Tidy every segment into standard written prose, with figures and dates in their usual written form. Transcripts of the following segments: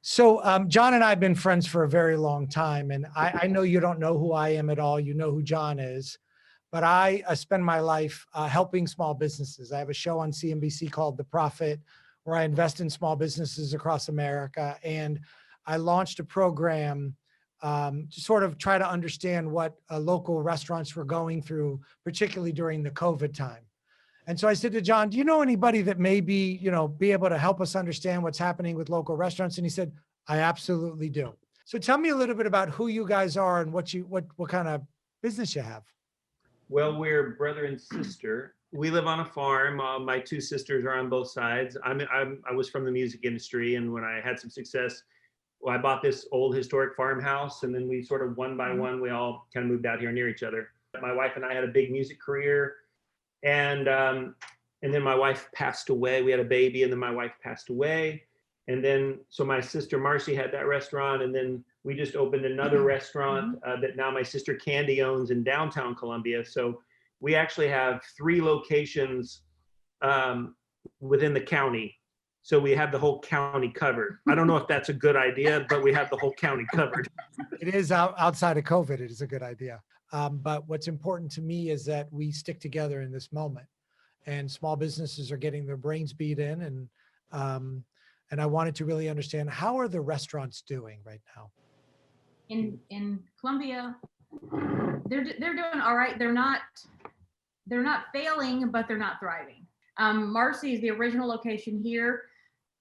So John and I have been friends for a very long time, and I know you don't know who I am at all. You know who John is, but I spend my life helping small businesses. I have a show on CNBC called The Profit, where I invest in small businesses across America. And I launched a program to sort of try to understand what local restaurants were going through, particularly during the COVID time. And so I said to John, do you know anybody that may be, be able to help us understand what's happening with local restaurants? And he said, I absolutely do. So tell me a little bit about who you guys are and what kind of business you have. Well, we're brother and sister. We live on a farm. My two sisters are on both sides. I was from the music industry, and when I had some success, I bought this old historic farmhouse, and then we sort of one by one, we all kind of moved out here near each other. My wife and I had a big music career. And then my wife passed away. We had a baby, and then my wife passed away. And then, so my sister Marcy had that restaurant, and then we just opened another restaurant that now my sister Candy owns in downtown Columbia. So we actually have 3 locations within the county. So we have the whole county covered. I don't know if that's a good idea, but we have the whole county covered. It is outside of COVID. It is a good idea. But what's important to me is that we stick together in this moment, and small businesses are getting their brains beat in. And I wanted to really understand, how are the restaurants doing right now? In Columbia, they're doing all right. They're not failing, but they're not thriving. Marcy is the original location here.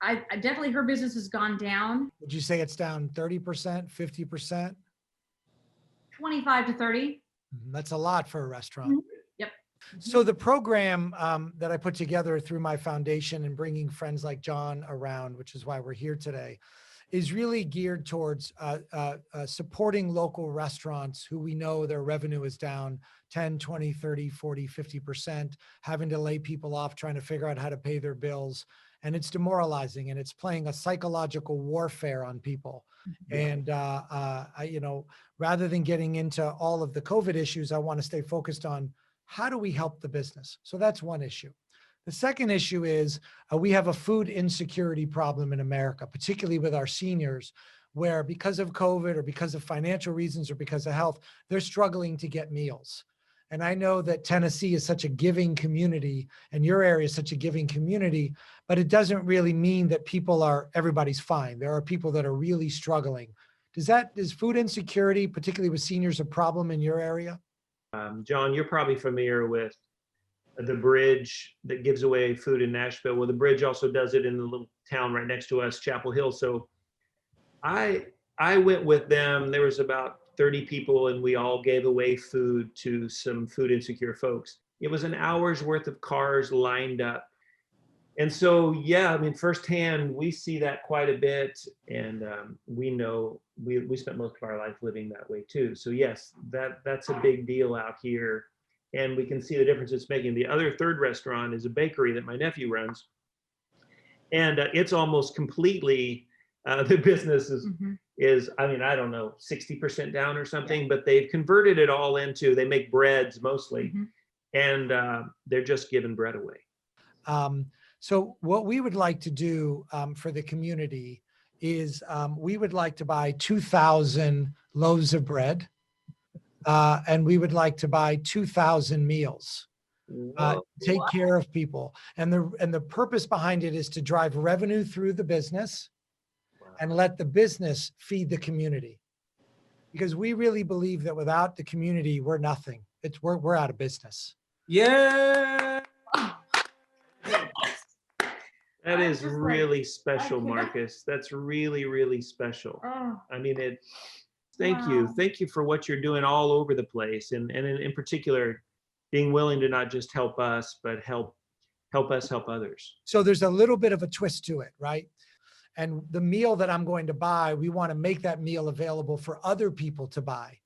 I definitely, her business has gone down. Would you say it's down 30%, 50%? 25 to 30. That's a lot for a restaurant. Mm-hmm. Yep. So the program that I put together through my foundation and bringing friends like John around, which is why we're here today, is really geared towards supporting local restaurants who we know their revenue is down 10, 20, 30, 40, 50%, having to lay people off, trying to figure out how to pay their bills. And it's demoralizing, and it's playing a psychological warfare on people. And rather than getting into all of the COVID issues, I want to stay focused on how do we help the business? So that's one issue. The second issue is we have a food insecurity problem in America, particularly with our seniors, where because of COVID or because of financial reasons or because of health, they're struggling to get meals. And I know that Tennessee is such a giving community, and your area is such a giving community, but it doesn't really mean that everybody's fine. There are people that are really struggling. Is food insecurity, particularly with seniors, a problem in your area? John, you're probably familiar with the bridge that gives away food in Nashville. Well, the bridge also does it in the little town right next to us, Chapel Hill. So I went with them. There was about 30 people, and we all gave away food to some food insecure folks. It was an hour's worth of cars lined up. And so, yeah, I mean, firsthand, we see that quite a bit. And we know we spent most of our life living that way too. So yes, that's a big deal out here. And we can see the difference it's making. The other third restaurant is a bakery that my nephew runs. And it's almost completely, the business is, I mean, I don't know, 60% down or something, but they've converted it all into, they make breads mostly, and they're just giving bread away. So what we would like to do for the community is we would like to buy 2,000 loaves of bread, and we would like to buy 2,000 meals. Take care of people. And the purpose behind it is to drive revenue through the business and let the business feed the community. Because we really believe that without the community, we're nothing. We're out of business. Yeah. That is really special, Marcus. That's really, really special. I mean, thank you. Thank you for what you're doing all over the place. And in particular, being willing to not just help us, but help us help others. So there's a little bit of a twist to it, right? And the meal that I'm going to buy, we want to make that meal available for other people to buy.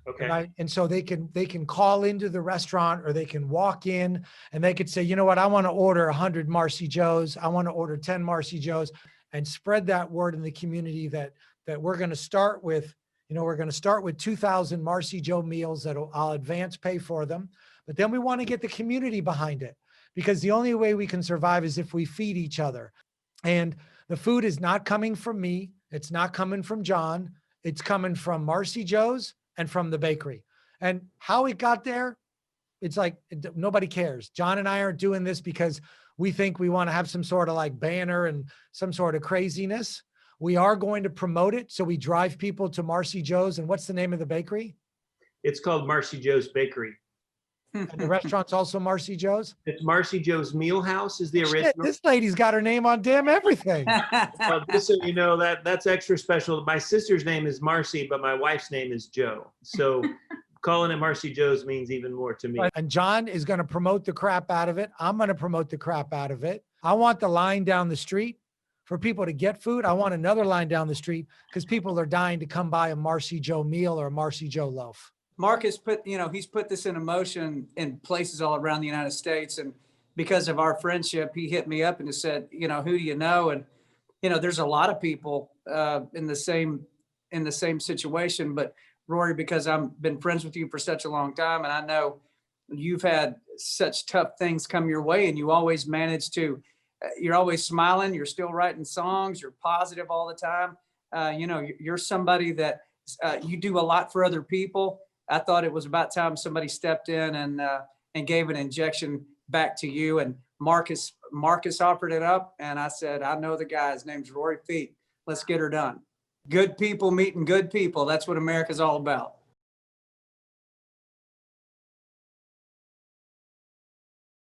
Okay. And so they can call into the restaurant, or they can walk in and they could say, you know what, I want to order 100 Marcy Joes. I want to order 10 Marcy Joes, and spread that word in the community that we're going to start with, we're going to start with 2,000 Marcy Joe meals that I'll advance pay for them. But then we want to get the community behind it, because the only way we can survive is if we feed each other. And the food is not coming from me. It's not coming from John. It's coming from Marcy Joe's and from the bakery. And how it got there, it's like nobody cares. John and I aren't doing this because we think we want to have some sort of like banner and some sort of craziness. We are going to promote it. So we drive people to Marcy Joe's. And what's the name of the bakery? It's called Marcy Joe's Bakery. And the restaurant's also Marcy Joe's? It's Marcy Joe's Mealhouse is the Shit, original. this lady's got her name on damn everything. Just so you know, that's extra special. My sister's name is Marcy, but my wife's name is Joe. So calling it Marcy Joe's means even more to me. And John is going to promote the crap out of it. I'm going to promote the crap out of it. I want the line down the street for people to get food. I want another line down the street because people are dying to come buy a Marcy Joe meal or a Marcy Joe loaf. Mark has put, he's put this in motion in places all around the United States. And because of our friendship, he hit me up and just said, who do you know? And, there's a lot of people in the same situation, but Rory, because I've been friends with you for such a long time, and I know you've had such tough things come your way, and you always manage to, you're always smiling, you're still writing songs, you're positive all the time. You're somebody that you do a lot for other people. I thought it was about time somebody stepped in and gave an injection back to you. And Marcus offered it up, and I said, I know the guy. His name's Rory Feet. Let's get her done. Good people meeting good people. That's what America's all about.